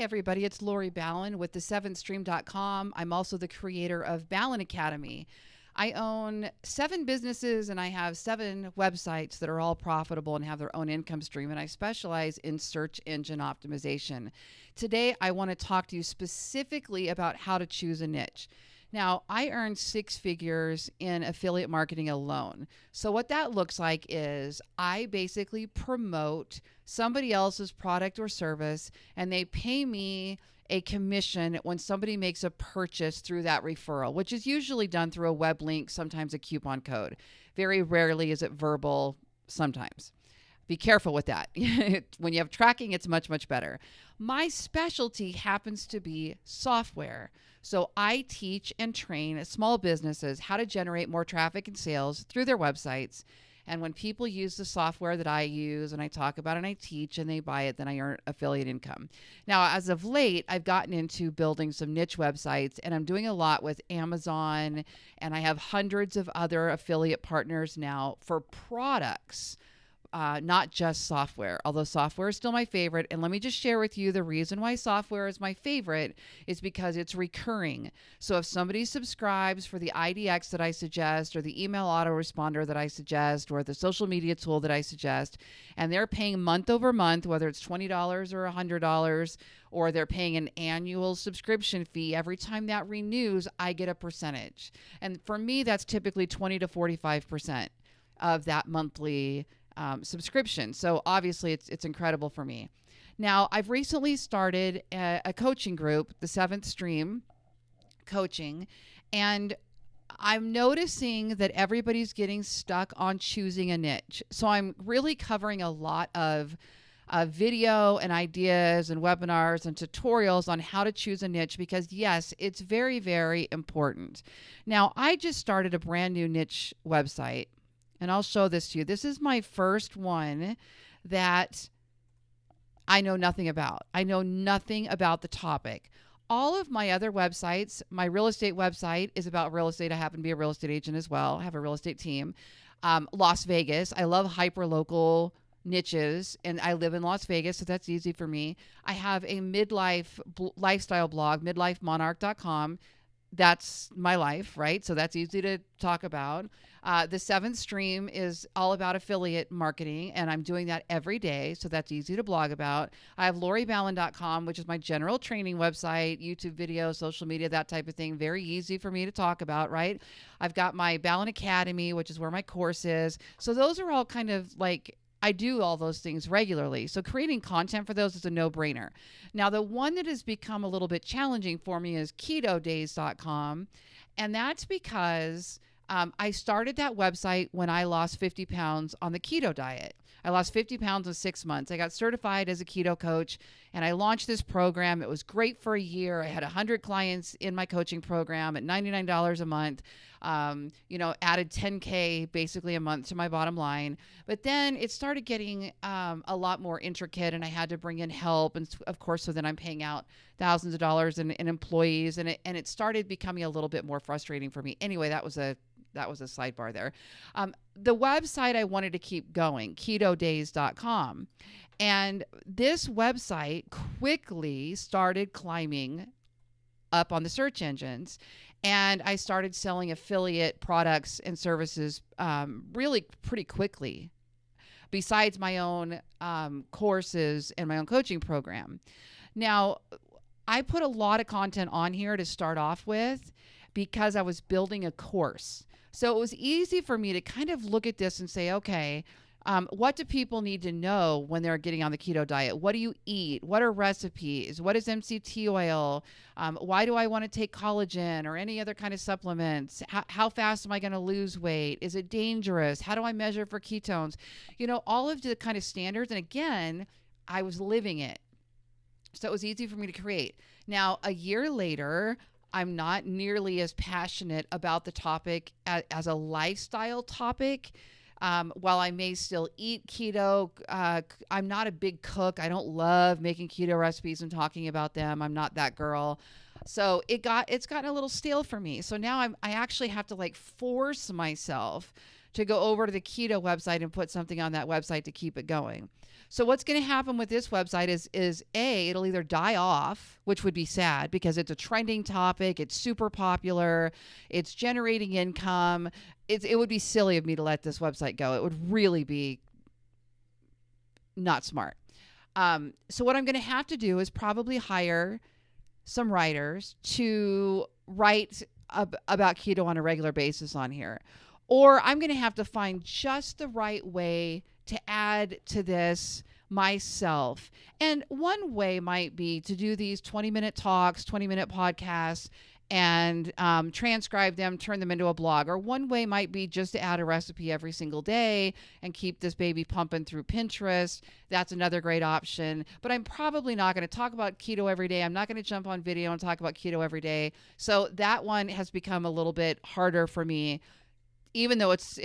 everybody. It's Lori Ballen with the7stream.com. I'm also the creator of Ballen Academy. I own 7 businesses and I have 7 websites that are all profitable and have their own income stream. And I specialize in search engine optimization. Today, I want to talk to you specifically about how to choose a niche. Now, I earn 6 figures in affiliate marketing alone. So what that looks like is I basically promote somebody else's product or service, and they pay me a commission when somebody makes a purchase through that referral, which is usually done through a web link, sometimes a coupon code. Very rarely is it verbal, sometimes. Be careful with that. When you have tracking, it's much, much better. My specialty happens to be software. So I teach and train small businesses how to generate more traffic and sales through their websites. And when people use the software that I use and I talk about and I teach and they buy it, then I earn affiliate income. Now, as of late, I've gotten into building some niche websites, and I'm doing a lot with Amazon, and I have hundreds of other affiliate partners now for products. Not just software, although software is still my favorite. And let me just share with you the reason why software is my favorite is because it's recurring. So if somebody subscribes for the IDX that I suggest, or the email autoresponder that I suggest, or the social media tool that I suggest, and they're paying month over month, whether it's $20 or $100, or they're paying an annual subscription fee, every time that renews, I get a percentage. And for me, that's typically 20 to 45% of that monthly subscription. So obviously it's incredible for me. Now, I've recently started a coaching group, the 7th Stream Coaching, and I'm noticing that everybody's getting stuck on choosing a niche. So I'm really covering a lot of video and ideas and webinars and tutorials on how to choose a niche because, yes, it's very, very important. Now, I just started a brand new niche website. And I'll show this to you. This is my first one that I know nothing about. I know nothing about the topic. All of my other websites, my real estate website is about real estate. I happen to be a real estate agent as well. I have a real estate team. Las Vegas. I love hyper-local niches, and I live in Las Vegas, so that's easy for me. I have a midlife lifestyle blog, midlifemonarch.com. That's my life, right? So that's easy to talk about. The 7th Stream is all about affiliate marketing, and I'm doing that every day. So that's easy to blog about. I have LoriBallen.com, which is my general training website, YouTube videos, social media, that type of thing. Very easy for me to talk about, right? I've got my Ballen Academy, which is where my course is. So those are all kind of like, I do all those things regularly. So creating content for those is a no-brainer. Now, the one that has become a little bit challenging for me is ketodays.com. And that's because I started that website when I lost 50 pounds on the keto diet. I lost 50 pounds in 6 months. I got certified as a keto coach, and I launched this program. It was great for a year. I had 100 clients in my coaching program at $99 a month. Added 10K basically a month to my bottom line. But then it started getting a lot more intricate, and I had to bring in help. And of course, so then I'm paying out thousands of dollars in employees, and it started becoming a little bit more frustrating for me. Anyway, that was a sidebar there. The website I wanted to keep going, ketodays.com. And this website quickly started climbing up on the search engines. And I started selling affiliate products and services really pretty quickly, besides my own courses and my own coaching program. Now, I put a lot of content on here to start off with because I was building a course. So it was easy for me to kind of look at this and say, okay, what do people need to know when they're getting on the keto diet? What do you eat? What are recipes? What is MCT oil? Why do I want to take collagen or any other kind of supplements? How fast am I going to lose weight? Is it dangerous? How do I measure for ketones? All of the kind of standards. And again, I was living it. So it was easy for me to create. Now, a year later, I'm not nearly as passionate about the topic as a lifestyle topic. While I may still eat keto, I'm not a big cook. I don't love making keto recipes and talking about them. I'm not that girl. So it's gotten a little stale for me. So now I actually have to force myself to go over to the keto website and put something on that website to keep it going. So what's going to happen with this website is it'll either die off, which would be sad because it's a trending topic. It's super popular. It's generating income. It would be silly of me to let this website go. It would really be not smart. So what I'm going to have to do is probably hire some writers to write about keto on a regular basis on here. Or I'm going to have to find just the right way to add to this myself. And one way might be to do these 20-minute talks, 20-minute podcasts, and transcribe them, turn them into a blog. Or one way might be just to add a recipe every single day and keep this baby pumping through Pinterest. That's another great option. But I'm probably not going to talk about keto every day. I'm not going to jump on video and talk about keto every day. So that one has become a little bit harder for me. Even though it's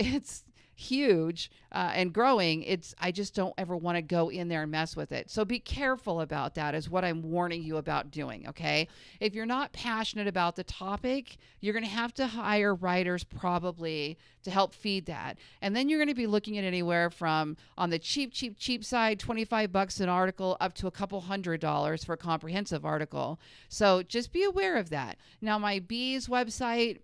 huge and growing, I just don't ever want to go in there and mess with it. So be careful about that is what I'm warning you about doing, okay? If you're not passionate about the topic, you're going to have to hire writers probably to help feed that. And then you're going to be looking at anywhere from, on the cheap side, $25 an article up to a couple $100 for a comprehensive article. So just be aware of that. Now, my bees website,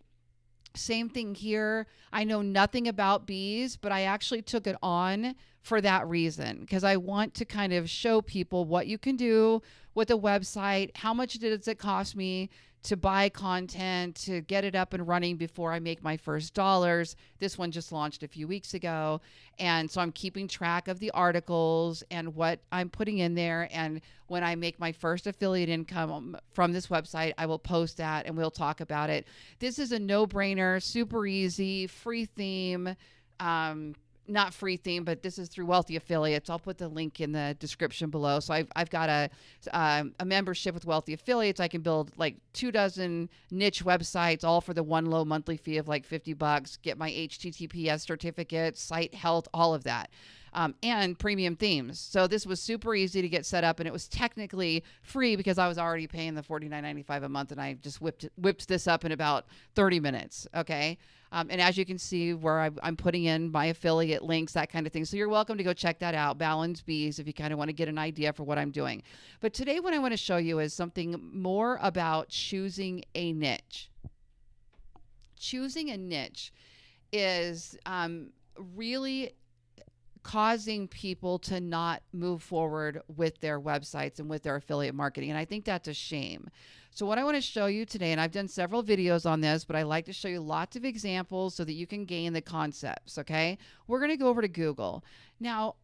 same thing here. I know nothing about bees, but I actually took it on for that reason, because I want to kind of show people what you can do with a website. How much does it cost me to buy content, to get it up and running before I make my first dollars? This one just launched a few weeks ago. And so I'm keeping track of the articles and what I'm putting in there. And when I make my first affiliate income from this website, I will post that and we'll talk about it. This is a no-brainer, super easy, free theme. Not free theme, but this is through Wealthy Affiliates. I'll put the link in the description below. So I've got a membership with Wealthy Affiliates. I can build like 24 niche websites, all for the one low monthly fee of like $50. Get my HTTPS certificate, site health, all of that. And premium themes. So this was super easy to get set up, and it was technically free because I was already paying the $49.95 a month, and I just whipped this up in about 30 minutes. Okay. And as you can see where I'm putting in my affiliate links, that kind of thing. So you're welcome to go check that out, Ballen's Bees, if you kind of want to get an idea for what I'm doing. But today what I want to show you is something more about choosing a niche. Choosing a niche is really causing people to not move forward with their websites and with their affiliate marketing. And I think that's a shame. So what I want to show you today, and I've done several videos on this, but I like to show you lots of examples so that you can gain the concepts, okay? We're going to go over to Google. Now,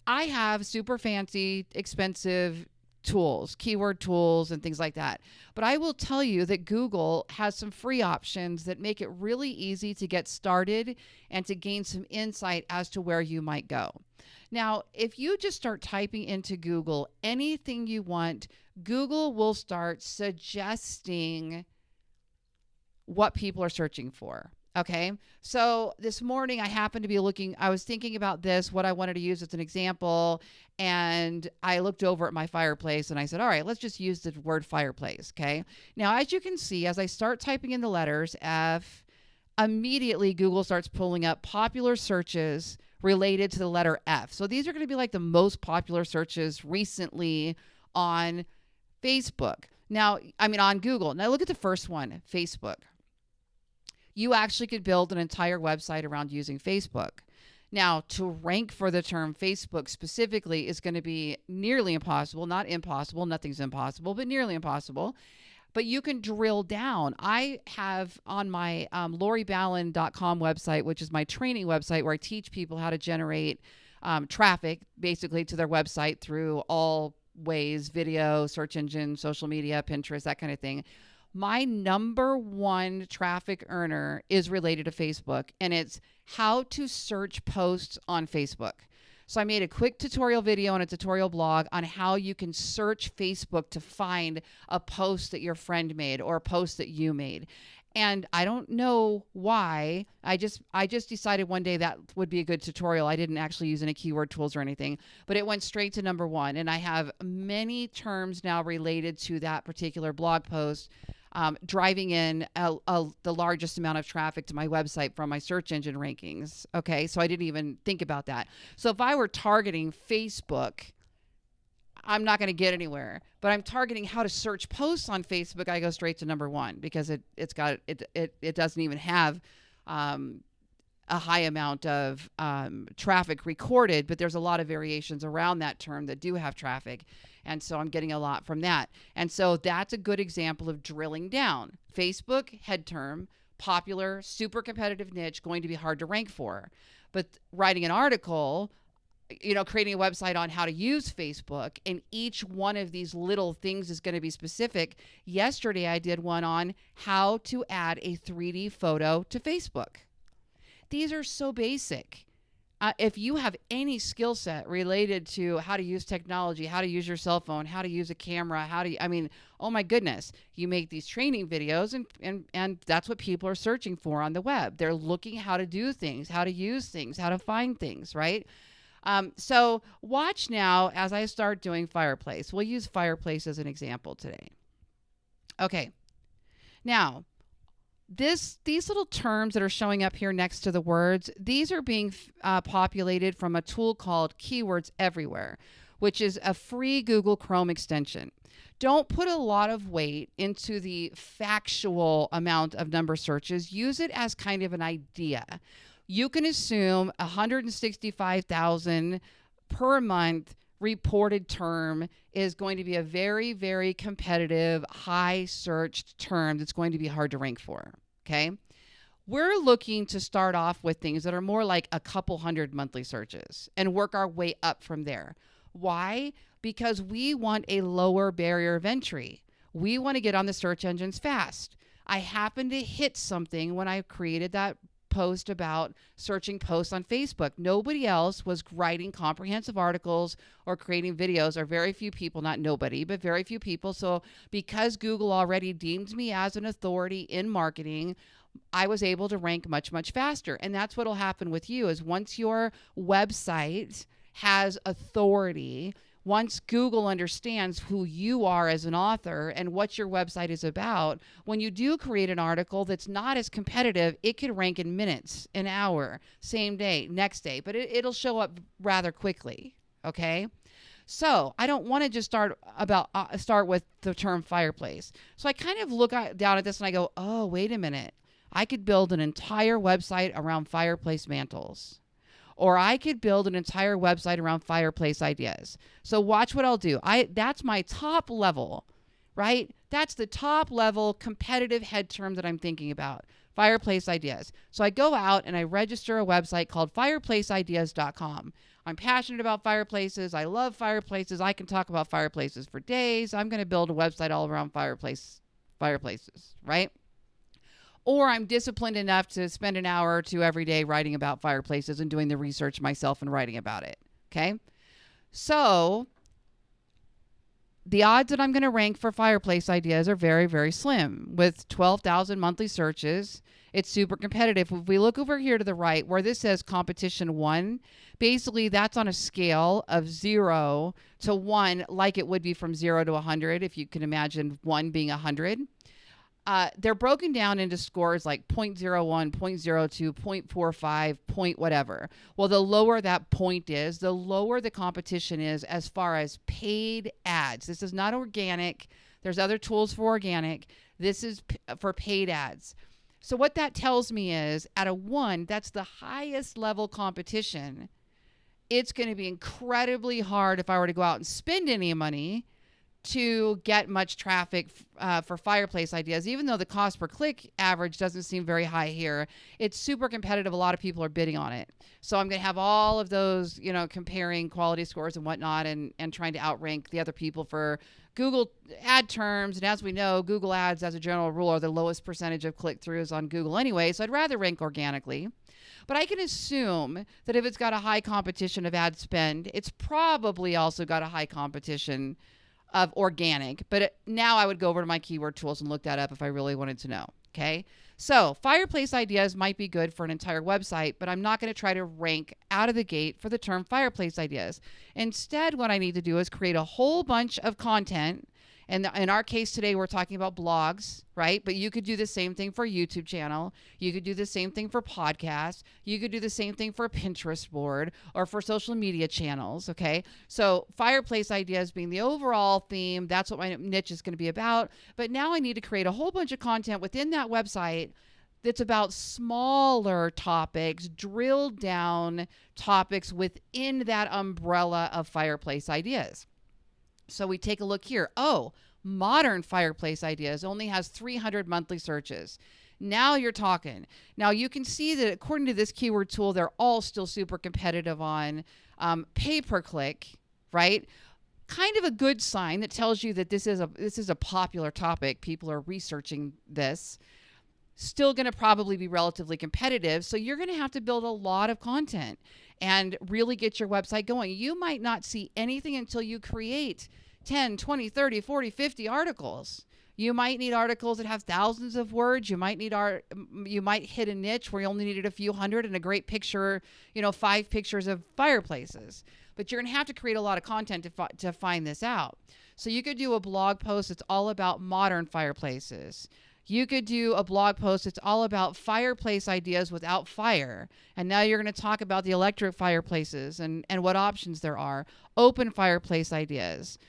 I have super fancy, expensive tools, keyword tools and things like that. But I will tell you that Google has some free options that make it really easy to get started and to gain some insight as to where you might go. Now, if you just start typing into Google anything you want, Google will start suggesting what people are searching for. Okay. So this morning I happened to be I was thinking about this, what I wanted to use as an example. And I looked over at my fireplace and I said, all right, let's just use the word fireplace. Okay. Now, as you can see, as I start typing in the letters F, immediately Google starts pulling up popular searches related to the letter F. So these are going to be like the most popular searches recently on Facebook. Now, on Google. Now look at the first one, Facebook. You actually could build an entire website around using Facebook. Now, to rank for the term Facebook specifically is going to be nearly impossible, not impossible. Nothing's impossible, but nearly impossible. But you can drill down. I have on my LoriBallen.com website, which is my training website where I teach people how to generate traffic basically to their website through all ways, video, search engine, social media, Pinterest, that kind of thing. My number one traffic earner is related to Facebook, and it's how to search posts on Facebook. So I made a quick tutorial video and a tutorial blog on how you can search Facebook to find a post that your friend made or a post that you made. And I don't know why. I just decided one day that would be a good tutorial. I didn't actually use any keyword tools or anything, but it went straight to number one. And I have many terms now related to that particular blog post. driving in the largest amount of traffic to my website from my search engine rankings. Okay, so I didn't even think about that. So if I were targeting Facebook, I'm not going to get anywhere. But I'm targeting how to search posts on Facebook. I go straight to number one because it doesn't even have a high amount of traffic recorded, but there's a lot of variations around that term that do have traffic. And so I'm getting a lot from that. And so that's a good example of drilling down. Facebook, head term, popular, super competitive niche, going to be hard to rank for. But writing an article, creating a website on how to use Facebook, and each one of these little things is going to be specific. Yesterday, I did one on how to add a 3D photo to Facebook. These are so basic. If you have any skill set related to how to use technology, how to use your cell phone, how to use a camera, oh my goodness, you make these training videos and that's what people are searching for on the web. They're looking how to do things, how to use things, how to find things, right? So watch now as I start doing Fireplace. We'll use Fireplace as an example today. Okay. Now, these little terms that are showing up here next to the words, these are being populated from a tool called Keywords Everywhere, which is a free Google Chrome extension. Don't put a lot of weight into the factual amount of number searches. Use it as kind of an idea. You can assume 165,000 per month reported term is going to be a very, very competitive, high searched term that's going to be hard to rank for. Okay. We're looking to start off with things that are more like a couple hundred monthly searches and work our way up from there. Why? Because we want a lower barrier of entry. We want to get on the search engines fast. I happened to hit something when I created that post about searching posts on Facebook. Nobody else was writing comprehensive articles or creating videos, or very few people, not nobody, but very few people. So because Google already deemed me as an authority in marketing, I was able to rank much, much faster. And that's what will happen with you is once your website has authority, once Google understands who you are as an author and what your website is about, when you do create an article that's not as competitive, it can rank in minutes, an hour, same day, next day, but it'll show up rather quickly. Okay. So I don't want to just start with the term Fireplace. So I kind of look down at this and I go, oh, wait a minute. I could build an entire website around fireplace mantles. Or I could build an entire website around fireplace ideas. So watch what I'll do. That's my top level, right? That's the top level competitive head term that I'm thinking about, fireplace ideas. So I go out and I register a website called fireplaceideas.com. I'm passionate about fireplaces. I love fireplaces. I can talk about fireplaces for days. I'm going to build a website all around fireplaces, right? Or I'm disciplined enough to spend an hour or two every day writing about fireplaces and doing the research myself and writing about it. Okay. So the odds that I'm going to rank for fireplace ideas are very, very slim. With 12,000 monthly searches, it's super competitive. If we look over here to the right where this says competition 1, basically that's on a scale of 0 to 1, like it would be from 0 to 100, if you can imagine 1 being 100. They're broken down into scores like 0.01, 0.02, 0.45, point whatever. Well, the lower that point is, the lower the competition is as far as paid ads. This is not organic. There's other tools for organic. This is for paid ads. So what that tells me is at a 1, that's the highest level competition. It's going to be incredibly hard if I were to go out and spend any money to get much traffic for fireplace ideas, even though the cost per click average doesn't seem very high here. It's super competitive. A lot of people are bidding on it. So I'm going to have all of those, comparing quality scores and whatnot and trying to outrank the other people for Google ad terms. And as we know, Google ads as a general rule are the lowest percentage of click-throughs on Google anyway. So I'd rather rank organically. But I can assume that if it's got a high competition of ad spend, it's probably also got a high competition of organic, but now I would go over to my keyword tools and look that up if I really wanted to know. Okay. So fireplace ideas might be good for an entire website, but I'm not going to try to rank out of the gate for the term fireplace ideas. Instead, what I need to do is create a whole bunch of content And in our case today, we're talking about blogs, right? But you could do the same thing for a YouTube channel. You could do the same thing for podcasts. You could do the same thing for a Pinterest board or for social media channels, okay? So fireplace ideas being the overall theme, that's what my niche is going to be about. But now I need to create a whole bunch of content within that website that's about smaller topics, drilled down topics within that umbrella of fireplace ideas. So we take a look here. Oh, modern fireplace ideas only has 300 monthly searches. Now you're talking. Now you can see that according to this keyword tool, they're all still super competitive on pay-per-click, right? Kind of a good sign that tells you that this is a popular topic. People are researching this. Still going to probably be relatively competitive. So you're going to have to build a lot of content and really get your website going. You might not see anything until you create 10, 20, 30, 40, 50 articles. You might need articles that have thousands of words. You might hit a niche where you only needed a few hundred and a great picture, 5 pictures of fireplaces. But you're going to have to create a lot of content to find this out. So you could do a blog post that's all about modern fireplaces. You could do a blog post that's all about fireplace ideas without fire. And now you're going to talk about the electric fireplaces and what options there are. Open fireplace ideas.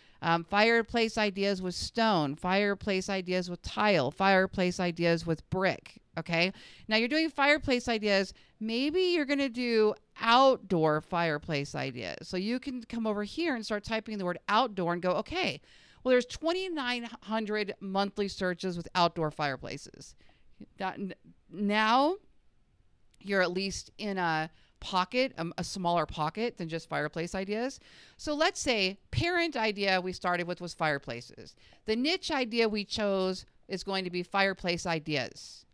Fireplace ideas with stone. Fireplace ideas with tile. Fireplace ideas with brick. Okay? Now you're doing fireplace ideas. Maybe you're going to do outdoor fireplace ideas. So you can come over here and start typing the word outdoor and go, okay, well, there's 2,900 monthly searches with outdoor fireplaces. Now you're at least in a pocket, a smaller pocket than just fireplace ideas. So let's say parent idea we started with was fireplaces. The niche idea we chose is going to be fireplace ideas.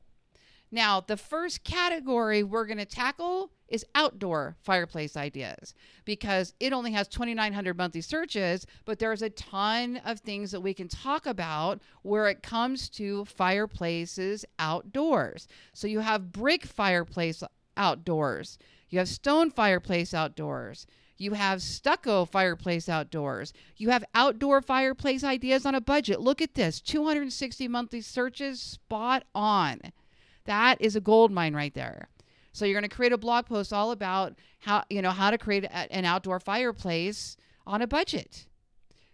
Now, the first category we're going to tackle is outdoor fireplace ideas because it only has 2,900 monthly searches, but there's a ton of things that we can talk about where it comes to fireplaces outdoors. So you have brick fireplace outdoors. You have stone fireplace outdoors. You have stucco fireplace outdoors. You have outdoor fireplace ideas on a budget. Look at this, 260 monthly searches, spot on. That is a gold mine right there. So you're going to create a blog post all about how to create an outdoor fireplace on a budget.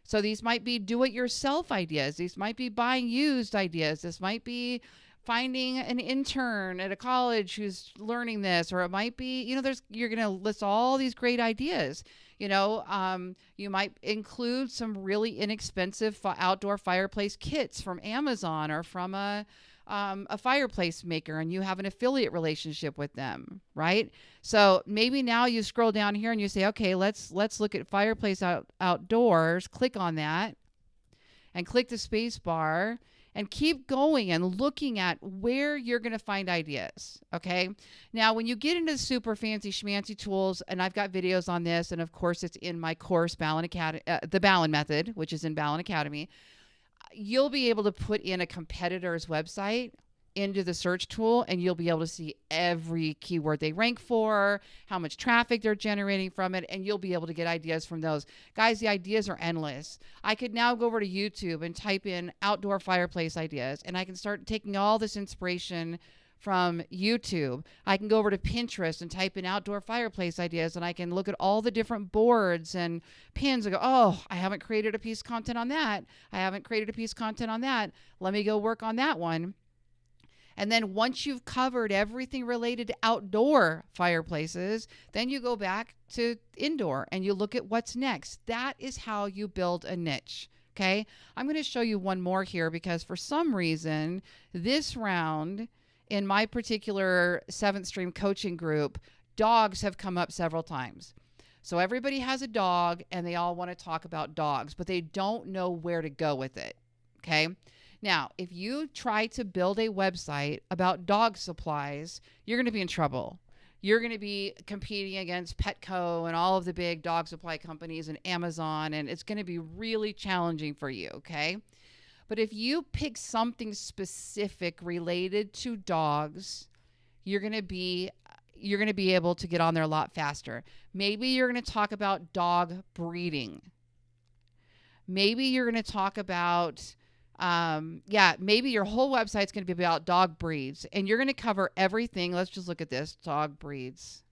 So these might be do-it-yourself ideas. These might be buying used ideas. This might be finding an intern at a college who's learning this, or it might be, you're going to list all these great ideas. You might include some really inexpensive outdoor fireplace kits from Amazon or from a fireplace maker, and you have an affiliate relationship with them, right? So maybe now you scroll down here and you say, okay, let's look at fireplace outdoors. Click on that and click the space bar and keep going and looking at where you're going to find ideas. Okay. Now, when you get into super fancy schmancy tools, and I've got videos on this, and of course it's in my course, Ballen Academy, the Ballen method, which is in Ballen Academy, you'll be able to put in a competitor's website into the search tool, and you'll be able to see every keyword they rank for, how much traffic they're generating from it, and you'll be able to get ideas from those. Guys, the ideas are endless. I could now go over to YouTube and type in outdoor fireplace ideas, and I can start taking all this inspiration from YouTube. I can go over to Pinterest and type in outdoor fireplace ideas, and I can look at all the different boards and pins and go, oh, I haven't created a piece of content on that. I haven't created a piece of content on that. Let me go work on that one. And then once you've covered everything related to outdoor fireplaces, then you go back to indoor and you look at what's next. That is how you build a niche. Okay. I'm going to show you one more here because for some reason, this round in my particular 7th Stream coaching group, dogs have come up several times. So everybody has a dog and they all want to talk about dogs, but they don't know where to go with it. Okay. Now, if you try to build a website about dog supplies, you're going to be in trouble. You're going to be competing against Petco and all of the big dog supply companies and Amazon, and it's going to be really challenging for you, okay? But if you pick something specific related to dogs, you're going to be able to get on there a lot faster. Maybe you're going to talk about dog breeding. Maybe you're going to talk about, maybe your whole website's going to be about dog breeds, and you're going to cover everything. Let's just look at this, dog breeds.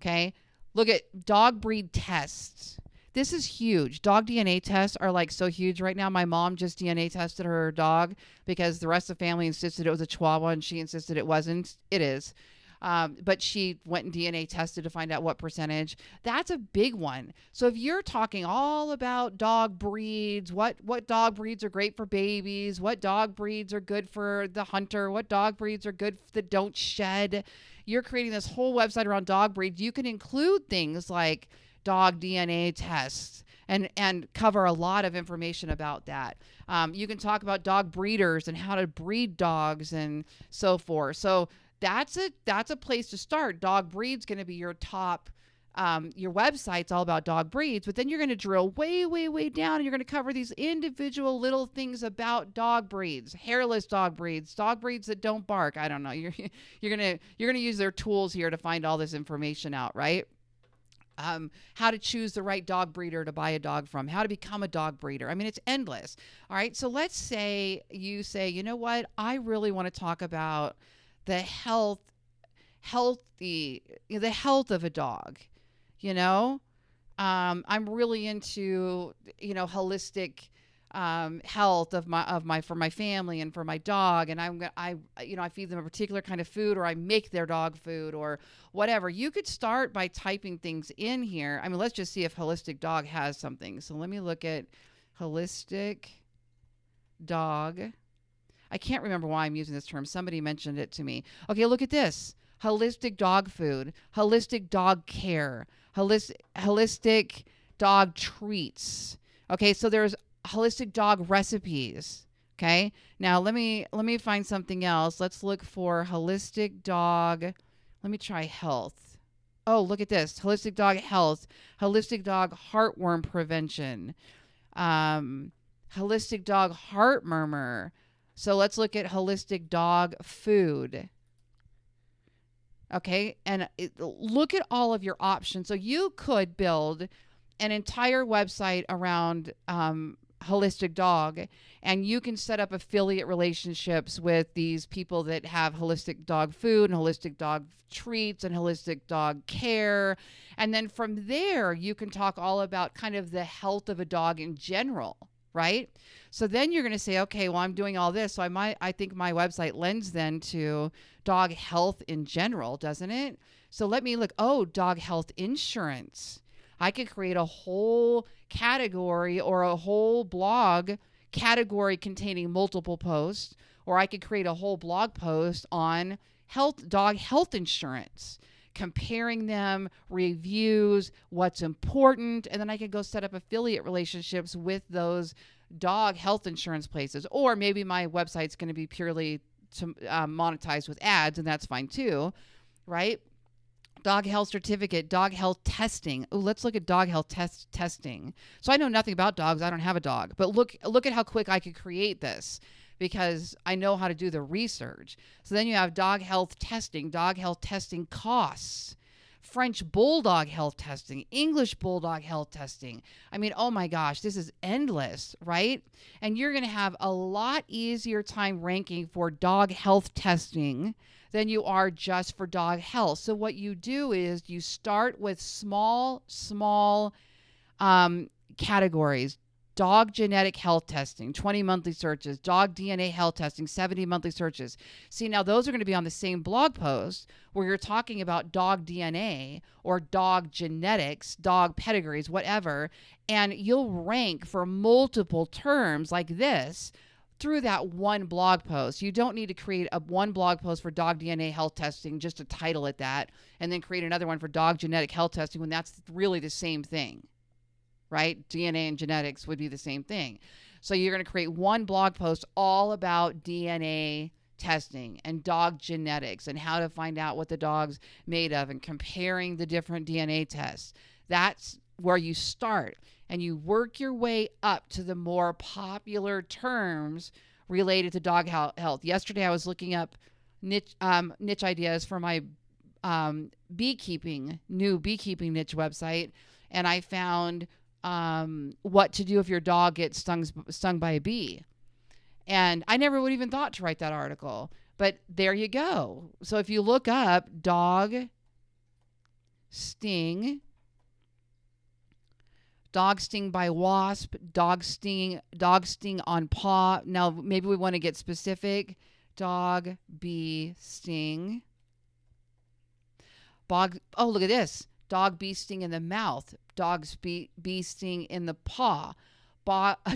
Okay. Look at dog breed tests. This is huge. Dog DNA tests are like so huge right now. My mom just DNA tested her dog because the rest of the family insisted it was a Chihuahua and she insisted it wasn't. It is. But she went and DNA tested to find out what percentage. That's a big one. So if you're talking all about dog breeds, what dog breeds are great for babies, what dog breeds are good for the hunter, what dog breeds are good that don't shed, you're creating this whole website around dog breeds. You can include things like dog DNA tests and cover a lot of information about that. You can talk about dog breeders and how to breed dogs and so forth. So that's a place to start. Dog breeds going to be your top. Your website's all about dog breeds, but then you're going to drill way, way, way down, and you're going to cover these individual little things about dog breeds, hairless dog breeds that don't bark. I don't know. You're going to use their tools here to find all this information out, right? How to choose the right dog breeder to buy a dog from, how to become a dog breeder. I mean, it's endless. All right. So let's say you say, you know what? I really want to talk about the health of a dog. I'm really into, holistic health for my family and for my dog, and I feed them a particular kind of food, or I make their dog food, or whatever. You could start by typing things in here. I mean, let's just see if Holistic Dog has something. So let me look at Holistic Dog. I can't remember why I'm using this term. Somebody mentioned it to me. Okay, look at this. Holistic dog food, holistic dog care, holistic dog treats. Okay, so there's holistic dog recipes. Okay, now let me find something else. Let's look for holistic dog. Let me try health. Oh, look at this. Holistic dog health, holistic dog heartworm prevention, holistic dog heart murmur. So let's look at holistic dog food. Okay, and look at all of your options. So you could build an entire website around holistic dog, and you can set up affiliate relationships with these people that have holistic dog food and holistic dog treats and holistic dog care. And then from there, you can talk all about kind of the health of a dog in general. Right? So then you're going to say, okay, well, I'm doing all this. So I think my website lends then to dog health in general, doesn't it? So let me look. Oh, dog health insurance. I could create a whole category or a whole blog category containing multiple posts, or I could create a whole blog post on dog health insurance, comparing them, reviews, what's important, and then I could go set up affiliate relationships with those dog health insurance places. Or maybe my website's going to be purely to monetize with ads, and that's fine too, right? Dog health certificate, dog health testing. Oh, let's look at dog health testing. So I know nothing about dogs. I don't have a dog, but look at how quick I could create this, because I know how to do the research. So then you have dog health testing costs, French bulldog health testing, English bulldog health testing. I mean, oh my gosh, this is endless, right? And you're going to have a lot easier time ranking for dog health testing than you are just for dog health. So what you do is you start with small categories. Dog genetic health testing, 20 monthly searches. Dog DNA health testing, 70 monthly searches. See, now those are going to be on the same blog post where you're talking about dog DNA or dog genetics, dog pedigrees, whatever, and you'll rank for multiple terms like this through that one blog post. You don't need to create one blog post for dog DNA health testing just to title it that, and then create another one for dog genetic health testing when that's really the same thing. Right? DNA and genetics would be the same thing. So you're going to create one blog post all about DNA testing and dog genetics and how to find out what the dog's made of and comparing the different DNA tests. That's where you start, and you work your way up to the more popular terms related to dog health. Yesterday, I was looking up niche ideas for my new beekeeping niche website, and I found what to do if your dog gets stung by a bee. And I never would even thought to write that article. But there you go. So if you look up dog sting by wasp, dog sting on paw. Now maybe we want to get specific. Dog bee sting. Oh, look at this. Dog bee sting in the mouth. Bee sting in the paw.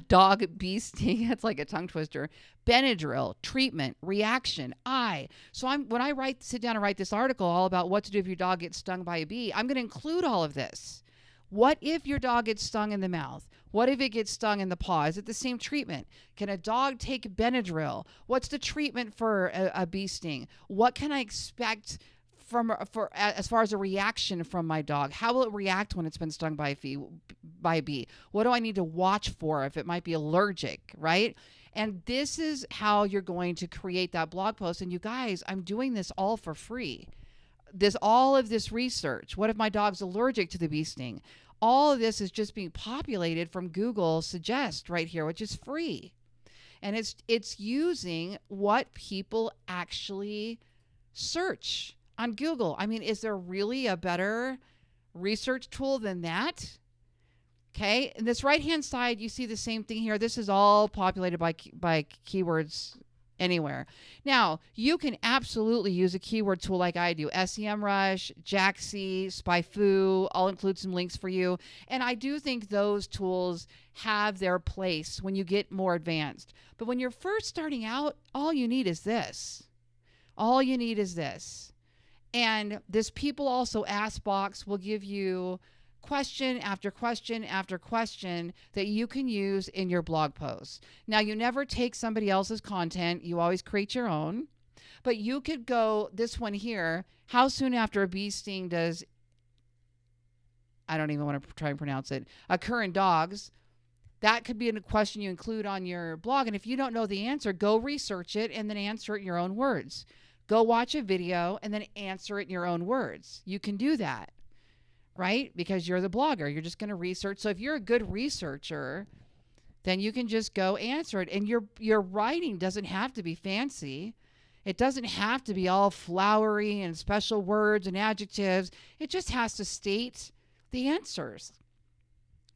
Dog bee sting. That's like a tongue twister. Benadryl, treatment, reaction, eye. So when I sit down and write this article all about what to do if your dog gets stung by a bee, I'm going to include all of this. What if your dog gets stung in the mouth? What if it gets stung in the paw? Is it the same treatment? Can a dog take Benadryl? What's the treatment for a bee sting? What can I expect as far as a reaction from my dog? How will it react when it's been stung by a bee? What do I need to watch for if it might be allergic, right? And this is how you're going to create that blog post. And you guys, I'm doing this all for free. All of this research. What if my dog's allergic to the bee sting? All of this is just being populated from Google Suggest right here, which is free. And it's using what people actually search on Google. I mean, is there really a better research tool than that? Okay. And this right-hand side, you see the same thing here. This is all populated by keywords anywhere. Now, you can absolutely use a keyword tool like I do. SEMrush, Jaxie, SpyFu, I'll include some links for you. And I do think those tools have their place when you get more advanced. But when you're first starting out, all you need is this. And this people also ask box will give you question after question after question that you can use in your blog posts. Now, you never take somebody else's content. You always create your own. But you could go, this one here, how soon after a bee sting does, I don't even want to try and pronounce it, occur in dogs? That could be a question you include on your blog. And if you don't know the answer, go research it and then answer it in your own words. Go watch a video and then answer it in your own words. You can do that, right? Because you're the blogger. You're just going to research. So if you're a good researcher, then you can just go answer it. And your writing doesn't have to be fancy. It doesn't have to be all flowery and special words and adjectives. It just has to state the answers.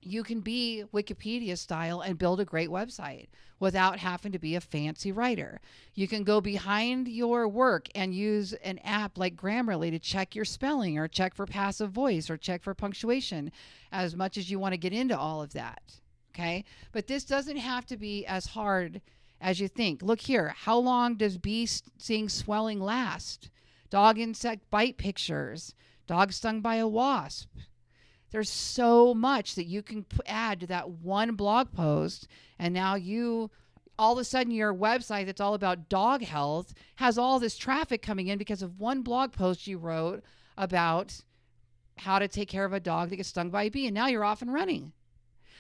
You can be Wikipedia style and build a great website without having to be a fancy writer. You can go behind your work and use an app like Grammarly to check your spelling or check for passive voice or check for punctuation, as much as you want to get into all of that. Okay. But this doesn't have to be as hard as you think. Look here. How long does bee sting swelling last? Dog insect bite pictures. Dog stung by a wasp. There's so much that you can add to that one blog post. And now all of a sudden your website that's all about dog health has all this traffic coming in because of one blog post you wrote about how to take care of a dog that gets stung by a bee. And now you're off and running.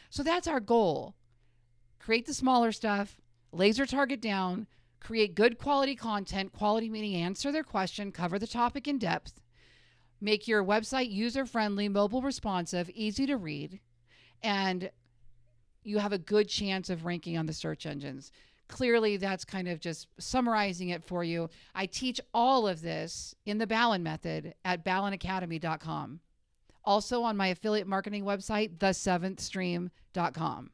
So that's our goal. Create the smaller stuff, laser target down, create good quality content, quality meaning answer their question, cover the topic in depth. Make your website user-friendly, mobile responsive, easy to read, and you have a good chance of ranking on the search engines. Clearly, that's kind of just summarizing it for you. I teach all of this in the Ballen method at ballenacademy.com. Also on my affiliate marketing website, the7thstream.com.